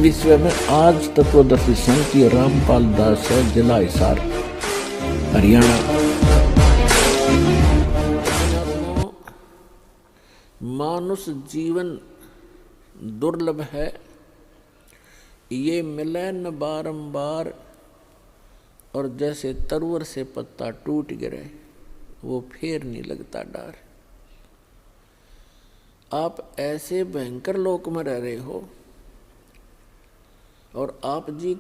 विश्व में आज तत्वदर्शी संत रामपाल दास है, जिला हिसार, हरियाणा। मानुष जीवन दुर्लभ है, ये मिले न बारंबार, और जैसे तरुवर से पत्ता टूट गिरे वो फेर नहीं लगता डार। आप ऐसे भयंकर लोक में रह रहे हो और आप जी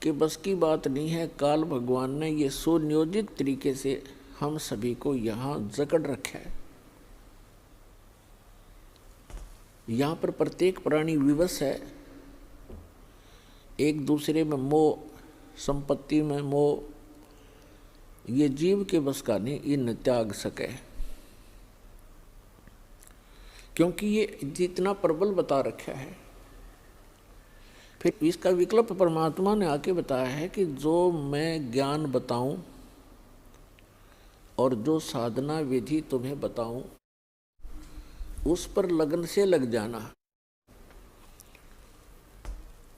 के बस की बात नहीं है। काल भगवान ने ये सुनियोजित तरीके से हम सभी को यहाँ जकड़ रखा है। यहाँ पर प्रत्येक प्राणी विवश है, एक दूसरे में मोह, संपत्ति में मोह, ये जीव के बस का नहीं, इन त्याग सके, क्योंकि ये जितना प्रबल बता रखा है। फिर इसका विकल्प परमात्मा ने आके बताया है कि जो मैं ज्ञान बताऊं और जो साधना विधि तुम्हें बताऊं उस पर लगन से लग जाना,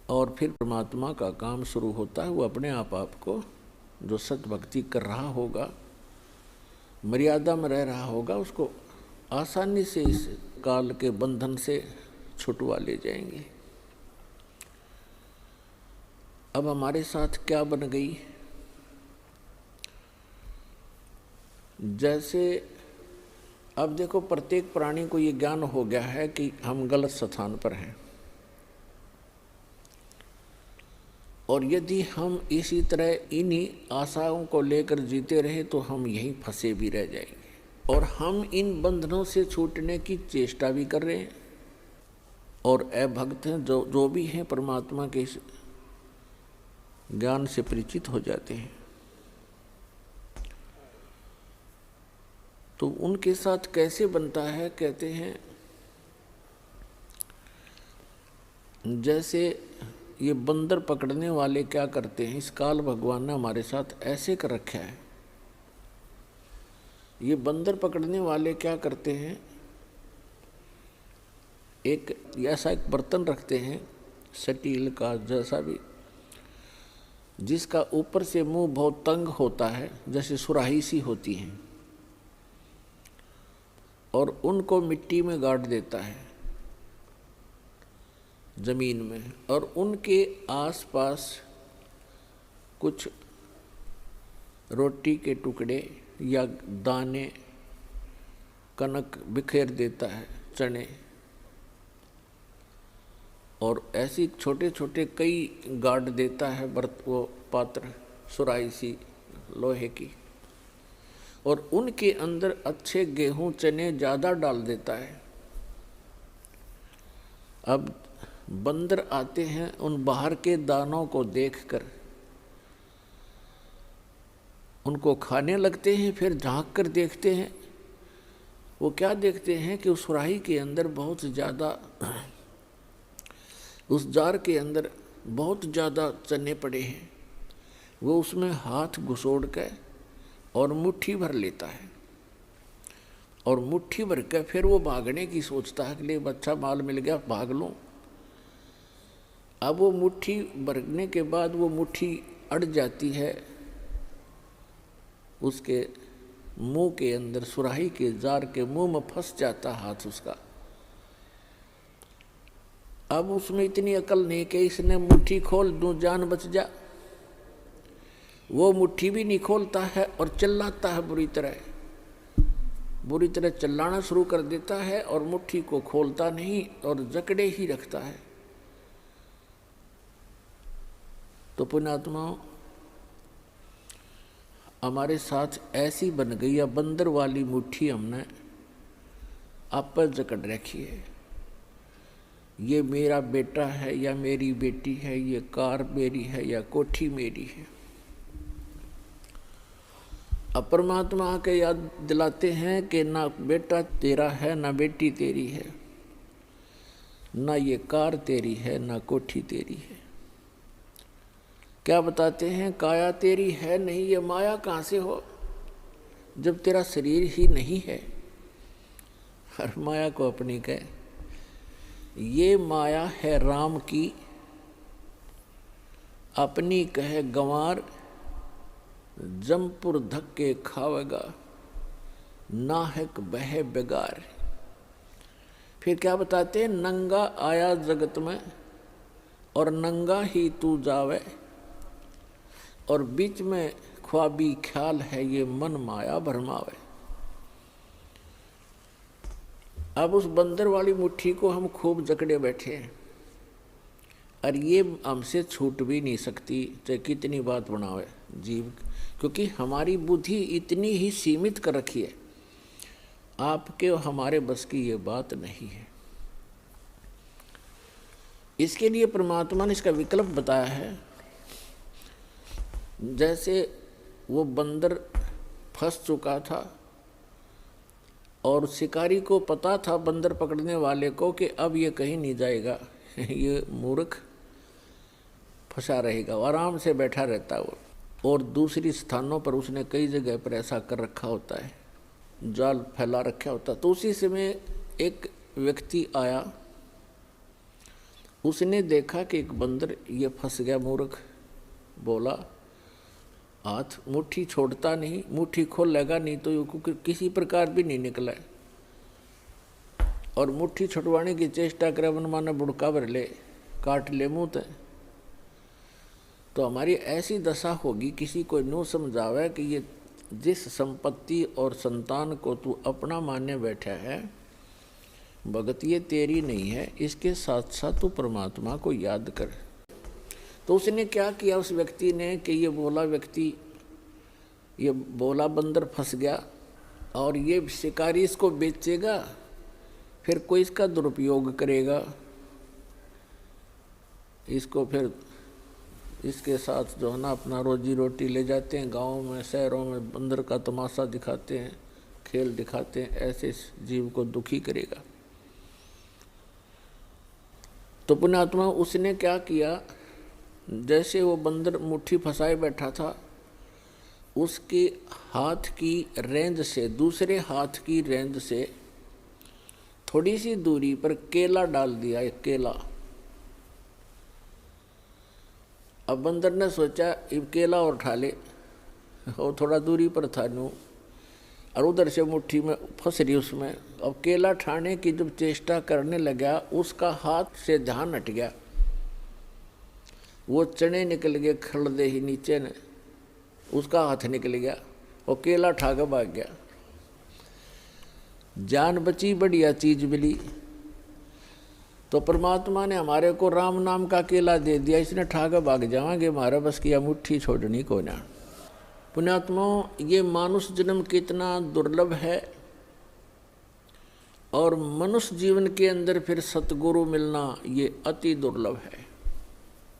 और फिर परमात्मा का काम शुरू होता है। वो अपने आप आपको जो सत भक्ति कर रहा होगा, मर्यादा में रह रहा होगा, उसको आसानी से इस काल के बंधन से छुटवा ले जाएंगे। अब हमारे साथ क्या बन गई, जैसे अब देखो प्रत्येक प्राणी को ये ज्ञान हो गया है कि हम गलत स्थान पर हैं, और यदि हम इसी तरह इन्हीं आशाओं को लेकर जीते रहे तो हम यहीं फंसे भी रह जाएंगे, और हम इन बंधनों से छूटने की चेष्टा भी कर रहे हैं। और अभक्त हैं जो भी हैं परमात्मा के ज्ञान से परिचित हो जाते हैं, तो उनके साथ कैसे बनता है, कहते हैं जैसे ये बंदर पकड़ने वाले क्या करते हैं, इस काल भगवान ने हमारे साथ ऐसे कर रखा है। ये बंदर पकड़ने वाले क्या करते हैं, एक ऐसा एक बर्तन रखते हैं स्टील का जैसा भी, जिसका ऊपर से मुंह बहुत तंग होता है, जैसे सुराही सी होती है, और उनको मिट्टी में गाड़ देता है जमीन में, और उनके आसपास कुछ रोटी के टुकड़े या दाने, कनक बिखेर देता है, चने, और ऐसी छोटे छोटे कई गाड़ देता है वो पात्र, सुराही सी लोहे की, और उनके अंदर अच्छे गेहूं चने ज़्यादा डाल देता है। अब बंदर आते हैं, उन बाहर के दानों को देखकर उनको खाने लगते हैं, फिर झांक कर देखते हैं। वो क्या देखते हैं कि उस सुराही के अंदर बहुत ज़्यादा, उस जार के अंदर बहुत ज़्यादा चने पड़े हैं। वो उसमें हाथ घुसोड़ के और मुट्ठी भर लेता है, और मुट्ठी भर के फिर वो भागने की सोचता है कि ले अच्छा माल मिल गया, भाग लूं। अब वो मुट्ठी भरने के बाद वो मुट्ठी अड़ जाती है उसके मुंह के अंदर, सुराही के जार के मुंह में फंस जाता हाथ उसका। अब उसमें इतनी अकल नहीं कि इसने मुट्ठी खोल दूं, जान बच जा। वो मुट्ठी भी नहीं खोलता है और चिल्लाता है बुरी तरह चिल्लाना शुरू कर देता है, और मुट्ठी को खोलता नहीं और जकड़े ही रखता है। तो पुण्यात्मा हमारे साथ ऐसी बन गई, या बंदर वाली मुट्ठी हमने आप पर जकड़ रखी है। ये मेरा बेटा है या मेरी बेटी है, ये कार मेरी है या कोठी मेरी है। अब परमात्मा आके याद दिलाते हैं कि ना बेटा तेरा है, ना बेटी तेरी है, ना ये कार तेरी है, ना कोठी तेरी है। क्या बताते हैं, काया तेरी है नहीं, ये माया कहाँ से हो जब तेरा शरीर ही नहीं है। हर माया को अपनी कहे, ये माया है राम की अपनी कहे गंवार, जमपुर धक्के खावेगा, नाहक बहे बेगार। फिर क्या बताते हैं, नंगा आया जगत में और नंगा ही तू जावे, और बीच में ख्वाबी ख्याल है ये मन माया भरमावे। अब उस बंदर वाली मुट्ठी को हम खूब जकड़े बैठे हैं, और ये हमसे छूट भी नहीं सकती, चाहे कितनी बात बनावे जीव, क्योंकि हमारी बुद्धि इतनी ही सीमित कर रखी है। आपके और हमारे बस की ये बात नहीं है। इसके लिए परमात्मा ने इसका विकल्प बताया है। जैसे वो बंदर फंस चुका था और शिकारी को पता था, बंदर पकड़ने वाले को, कि अब ये कहीं नहीं जाएगा, ये मूर्ख फंसा रहेगा, आराम से बैठा रहता है वो। और दूसरी स्थानों पर उसने कई जगह पर ऐसा कर रखा होता है, जाल फैला रखा होता। तो उसी समय एक व्यक्ति आया, उसने देखा कि एक बंदर ये फंस गया, मूर्ख। बोला, हाथ मुट्ठी छोड़ता नहीं, मुट्ठी खोल लेगा नहीं तो ये किसी प्रकार भी नहीं निकला है, और मुट्ठी छुटवाने की चेष्टा करे, मनमाना बुड़का भर ले, काट ले मुँह ते। तो हमारी ऐसी दशा होगी, किसी को न्यू समझावे कि ये जिस संपत्ति और संतान को तू अपना मानने बैठा है, भगत ये तेरी नहीं है, इसके साथ साथ तू परमात्मा को याद कर। तो उसने क्या किया उस व्यक्ति ने, कि ये बोला व्यक्ति, ये बोला बंदर फंस गया और ये शिकारी इसको बेचेगा, फिर कोई इसका दुरुपयोग करेगा, इसको फिर इसके साथ जो है ना अपना रोजी रोटी ले जाते हैं, गाँव में शहरों में बंदर का तमाशा दिखाते हैं, खेल दिखाते हैं, ऐसे इस जीव को दुखी करेगा। तो पुण्यात्मा उसने क्या किया, जैसे वो बंदर मुट्ठी फंसाए बैठा था, उसके हाथ की रेंज से, दूसरे हाथ की रेंज से थोड़ी सी दूरी पर केला डाल दिया, एक केला। अब बंदर ने सोचा अब केला और उठा ले, और थोड़ा दूरी पर था नू, और उधर से मुट्ठी में फंस रही उसमें। अब केला ठाने की जब चेष्टा करने लगा, उसका हाथ से ध्यान हट गया, वो चने निकल गए खड़दे ही नीचे ने, उसका हाथ निकल गया और केला ठा के भाग गया। जान बची, बढ़िया चीज मिली। तो परमात्मा ने हमारे को राम नाम का केला दे दिया, इसने ठा के भाग जाएंगे, हमारा बस किया मुट्ठी छोड़नी को ना। पुण्यात्मा, ये मानुष जन्म कितना दुर्लभ है, और मनुष्य जीवन के अंदर फिर सतगुरु मिलना ये अति दुर्लभ है।